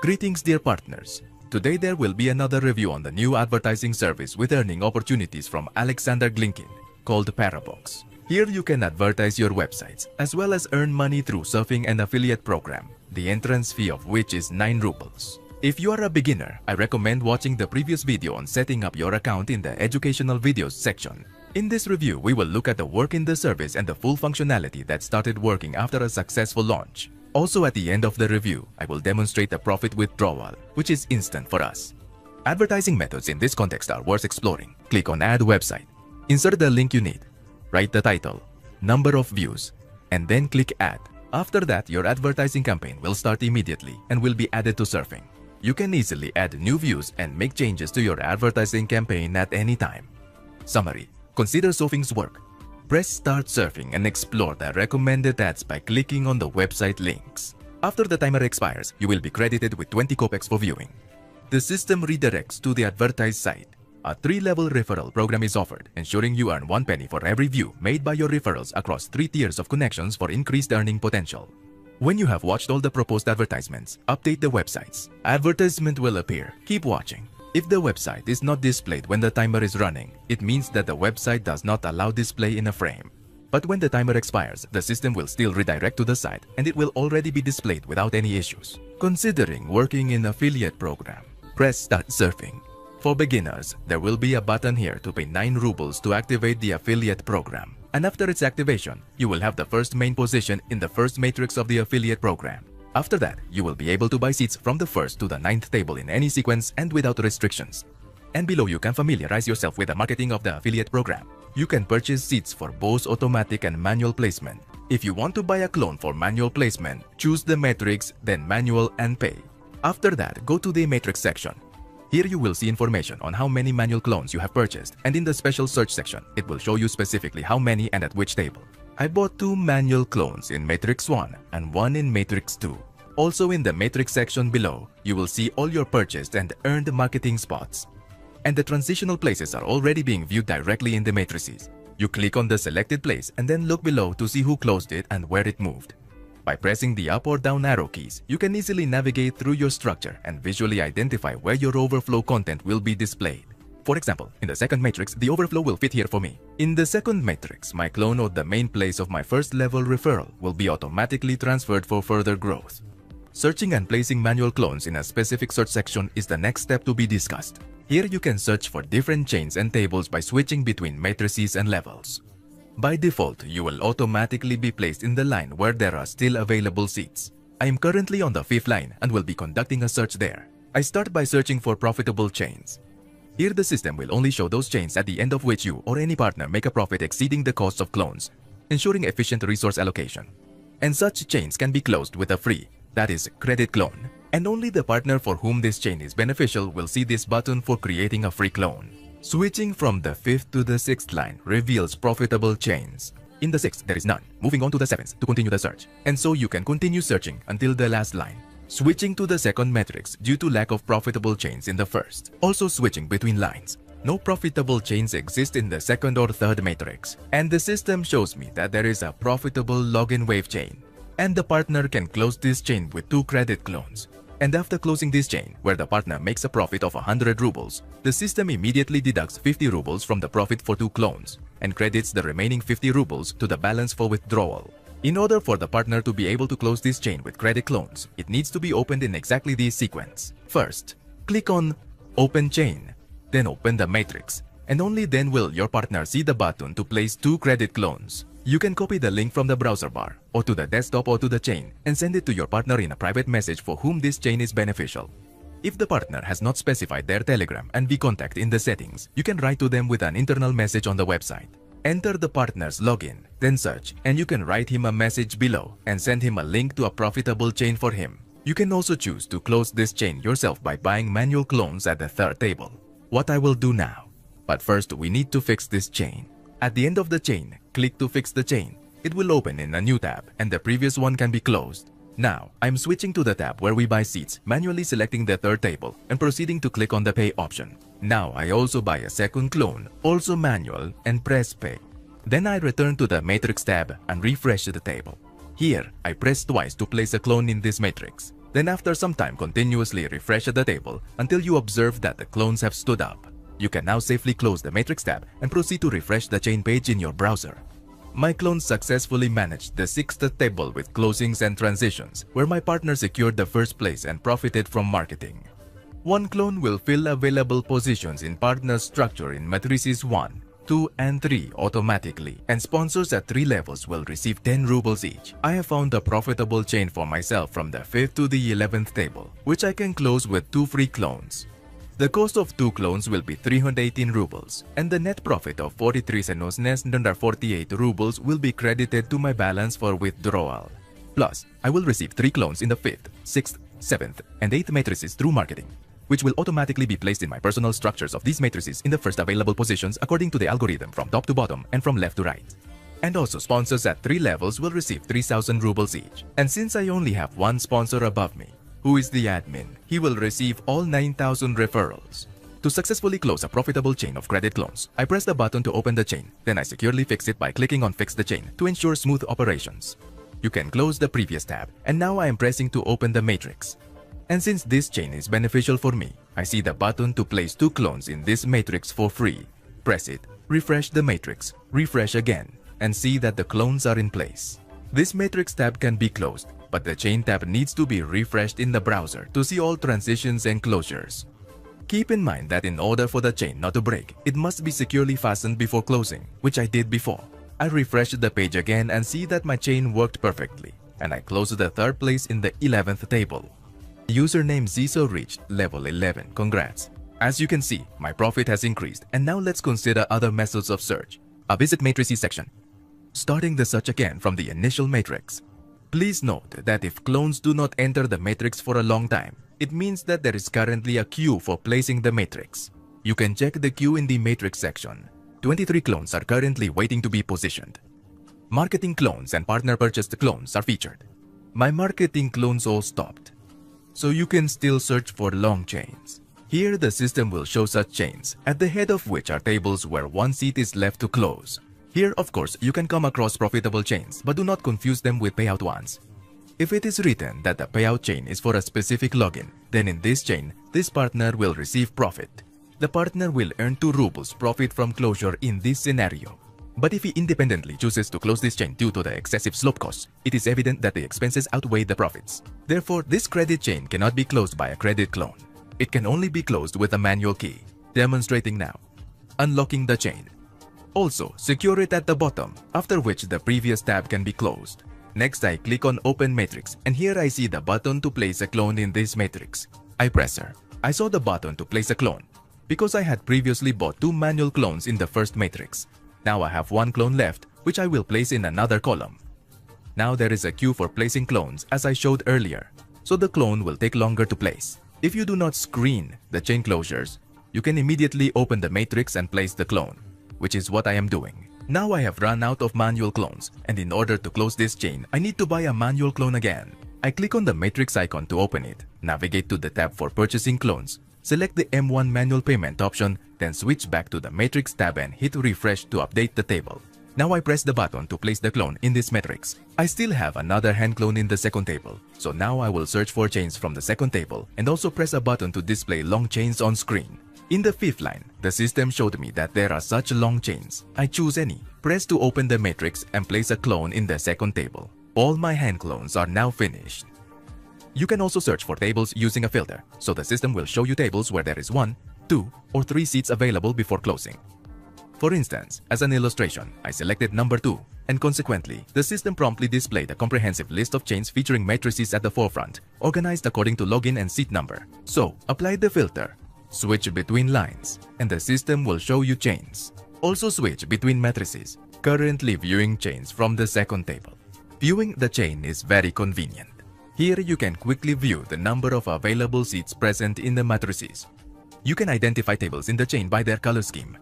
Greetings, dear partners. Today there will be another review on the new advertising service with earning opportunities from Alexander Glinkin called PARABOX. Here you can advertise your websites as well as earn money through surfing and affiliate program, the entrance fee of which is 9 rubles. If you are a beginner, I recommend watching the previous video on setting up your account in the educational videos section. In this review, we will look at the work in the service and the full functionality that started working after a successful launch. Also, at the end of the review, I will demonstrate the profit withdrawal, which is instant for us. Advertising methods in this context are worth exploring. Click on Add Website. Insert the link you need. Write the title, number of views, and then click Add. After that, your advertising campaign will start immediately and will be added to surfing. You can easily add new views and make changes to your advertising campaign at any time. Summary: consider surfing's work. Press Start Surfing and explore the recommended ads by clicking on the website links. After the timer expires, you will be credited with 20 kopecks for viewing. The system redirects to the advertised site. A 3-level referral program is offered, ensuring you earn 1 penny for every view made by your referrals across 3 tiers of connections for increased earning potential. When you have watched all the proposed advertisements, update the websites. Advertisement will appear. Keep watching. If the website is not displayed when the timer is running, it means that the website does not allow display in a frame. But when the timer expires, the system will still redirect to the site and it will already be displayed without any issues. Considering working in affiliate program, press Start Surfing. For beginners, there will be a button here to pay 9 rubles to activate the affiliate program. And after its activation, you will have the first main position in the first matrix of the affiliate program. After that, you will be able to buy seats from the first to the 9th table in any sequence and without restrictions. And below you can familiarize yourself with the marketing of the affiliate program. You can purchase seats for both automatic and manual placement. If you want to buy a clone for manual placement, choose the matrix, then manual and pay. After that, go to the matrix section. Here you will see information on how many manual clones you have purchased, and in the special search section, it will show you specifically how many and at which table. I bought 2 manual clones in Matrix 1 and 1 in Matrix 2. Also in the Matrix section below, you will see all your purchased and earned marketing spots. And the transitional places are already being viewed directly in the matrices. You click on the selected place and then look below to see who closed it and where it moved. By pressing the up or down arrow keys, you can easily navigate through your structure and visually identify where your overflow content will be displayed. For example, in the second matrix, the overflow will fit here for me. In the second matrix, my clone or the main place of my first level referral will be automatically transferred for further growth. Searching and placing manual clones in a specific search section is the next step to be discussed. Here you can search for different chains and tables by switching between matrices and levels. By default, you will automatically be placed in the line where there are still available seats. I am currently on the 5th line and will be conducting a search there. I start by searching for profitable chains. Here the system will only show those chains at the end of which you or any partner make a profit exceeding the cost of clones, ensuring efficient resource allocation. And such chains can be closed with a free, that is, credit clone. And only the partner for whom this chain is beneficial will see this button for creating a free clone. Switching from the 5th to the 6th line reveals profitable chains. In the 6th, there is none. Moving on to the 7th to continue the search. And so you can continue searching until the last line. Switching to the second matrix due to lack of profitable chains in the first. Also switching between lines. No profitable chains exist in the second or third matrix. And the system shows me that there is a profitable login wave chain. And the partner can close this chain with 2 credit clones. And after closing this chain, where the partner makes a profit of 100 rubles, the system immediately deducts 50 rubles from the profit for 2 clones and credits the remaining 50 rubles to the balance for withdrawal. In order for the partner to be able to close this chain with credit clones, it needs to be opened in exactly this sequence. First, click on Open Chain, then open the matrix, and only then will your partner see the button to place 2 credit clones. You can copy the link from the browser bar, or to the desktop or to the chain, and send it to your partner in a private message for whom this chain is beneficial. If the partner has not specified their Telegram and vContact in the settings, you can write to them with an internal message on the website. Enter the partner's login, then search, and you can write him a message below and send him a link to a profitable chain for him. You can also choose to close this chain yourself by buying manual clones at the 3rd table. What I will do now. But first, we need to fix this chain. At the end of the chain, click to fix the chain. It will open in a new tab and the previous one can be closed. Now, I'm switching to the tab where we buy seats, manually selecting the 3rd table and proceeding to click on the pay option. Now I also buy a second clone, also manual, and press pay. Then I return to the Matrix tab and refresh the table. Here, I press twice to place a clone in this matrix. Then after some time, continuously refresh the table until you observe that the clones have stood up. You can now safely close the Matrix tab and proceed to refresh the chain page in your browser. My clones successfully managed the 6th table with closings and transitions, where my partner secured the first place and profited from marketing. One clone will fill available positions in partner's structure in matrices 1, 2, and 3 automatically, and sponsors at 3 levels will receive 10 rubles each. I have found a profitable chain for myself from the 5th to the 11th table, which I can close with 2 free clones. The cost of 2 clones will be 318 rubles, and the net profit of 43,948 rubles will be credited to my balance for withdrawal. Plus, I will receive 3 clones in the 5th, 6th, 7th, and 8th matrices through marketing, which will automatically be placed in my personal structures of these matrices in the first available positions according to the algorithm from top to bottom and from left to right. And also sponsors at 3 levels will receive 3,000 rubles each. And since I only have one sponsor above me, who is the admin, he will receive all 9,000 referrals. To successfully close a profitable chain of credit clones, I press the button to open the chain, then I securely fix it by clicking on Fix the Chain to ensure smooth operations. You can close the previous tab, and now I am pressing to open the matrix. And since this chain is beneficial for me, I see the button to place 2 clones in this matrix for free. Press it, refresh the matrix, refresh again, and see that the clones are in place. This matrix tab can be closed, but the chain tab needs to be refreshed in the browser to see all transitions and closures. Keep in mind that in order for the chain not to break, it must be securely fastened before closing, which I did before. I refreshed the page again and see that my chain worked perfectly, and I closed the 3rd place in the 11th table. Username Ziso reached level 11, congrats. As you can see, my profit has increased, and now let's consider other methods of search. A visit matrices section. Starting the search again from the initial matrix. Please note that if clones do not enter the matrix for a long time, it means that there is currently a queue for placing the matrix. You can check the queue in the matrix section. 23 clones are currently waiting to be positioned. Marketing clones and partner purchased clones are featured. My marketing clones all stopped, so you can still search for long chains. Here the system will show such chains, at the head of which are tables where one seat is left to close. Here, of course, you can come across profitable chains, but do not confuse them with payout ones. If it is written that the payout chain is for a specific login, then in this chain, this partner will receive profit. The partner will earn 2 rubles profit from closure in this scenario. But if he independently chooses to close this chain due to the excessive slope costs, it is evident that the expenses outweigh the profits. Therefore, this credit chain cannot be closed by a credit clone. It can only be closed with a manual key. Demonstrating now. Unlocking the chain. Also, secure it at the bottom, after which the previous tab can be closed. Next, I click on Open Matrix, and here I see the button to place a clone in this matrix. I press her. I saw the button to place a clone, because I had previously bought 2 manual clones in the first matrix. Now I have 1 clone left, which I will place in another column. Now there is a queue for placing clones, as I showed earlier, so the clone will take longer to place. If you do not screen the chain closures, you can immediately open the matrix and place the clone, which is what I am doing. Now I have run out of manual clones, and in order to close this chain, I need to buy a manual clone again. I click on the matrix icon to open it, navigate to the tab for purchasing clones, select the M1 manual payment option, then switch back to the matrix tab and hit refresh to update the table. Now I press the button to place the clone in this matrix. I still have another hand clone in the second table, so now I will search for chains from the second table and also press a button to display long chains on screen. In the 5th line, the system showed me that there are such long chains. I choose any, press to open the matrix and place a clone in the second table. All my hand clones are now finished. You can also search for tables using a filter, so the system will show you tables where there is 1, 2, or 3 seats available before closing. For instance, as an illustration, I selected number 2, and consequently, the system promptly displayed a comprehensive list of chains featuring matrices at the forefront, organized according to login and seat number. So, apply the filter. Switch between lines, and the system will show you chains. Also switch between matrices. Currently viewing chains from the second table. Viewing the chain is very convenient. Here you can quickly view the number of available seats present in the matrices. You can identify tables in the chain by their color scheme.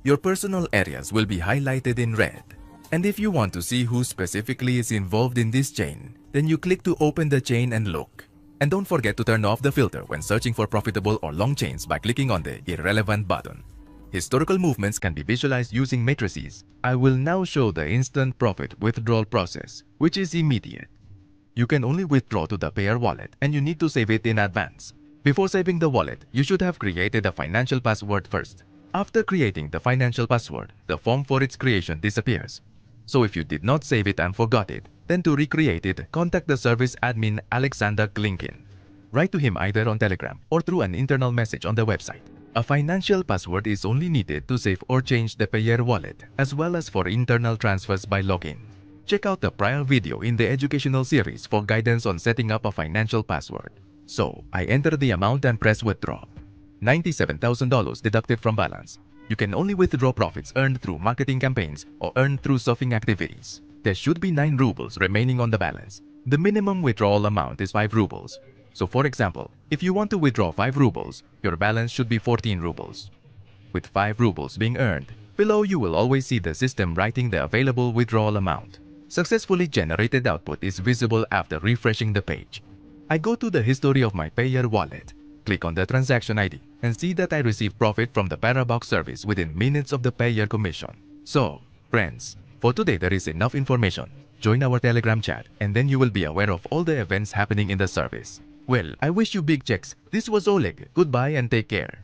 Your personal areas will be highlighted in red. And if you want to see who specifically is involved in this chain, then you click to open the chain and look. And don't forget to turn off the filter when searching for profitable or long chains by clicking on the irrelevant button. Historical movements can be visualized using matrices. I will now show the instant profit withdrawal process, which is immediate. You can only withdraw to the Payeer wallet and you need to save it in advance. Before saving the wallet, you should have created a financial password first. After creating the financial password, the form for its creation disappears. So if you did not save it and forgot it, then to recreate it, contact the service admin Alexander Glinkin. Write to him either on Telegram or through an internal message on the website. A financial password is only needed to save or change the Payeer wallet, as well as for internal transfers by login. Check out the prior video in the educational series for guidance on setting up a financial password. So, I enter the amount and press withdraw. $97,000 deducted from balance. You can only withdraw profits earned through marketing campaigns or earned through surfing activities. There should be 9 rubles remaining on the balance. The minimum withdrawal amount is 5 rubles. So for example, if you want to withdraw 5 rubles, your balance should be 14 rubles. With 5 rubles being earned, below you will always see the system writing the available withdrawal amount. Successfully generated output is visible after refreshing the page. I go to the history of my Payeer wallet, click on the transaction ID, and see that I received profit from the PARABOX service within minutes of the Payeer commission. So, friends, for today there is enough information. Join our Telegram chat and then you will be aware of all the events happening in the service. Well, I wish you big checks. This was Oleg. Goodbye and take care.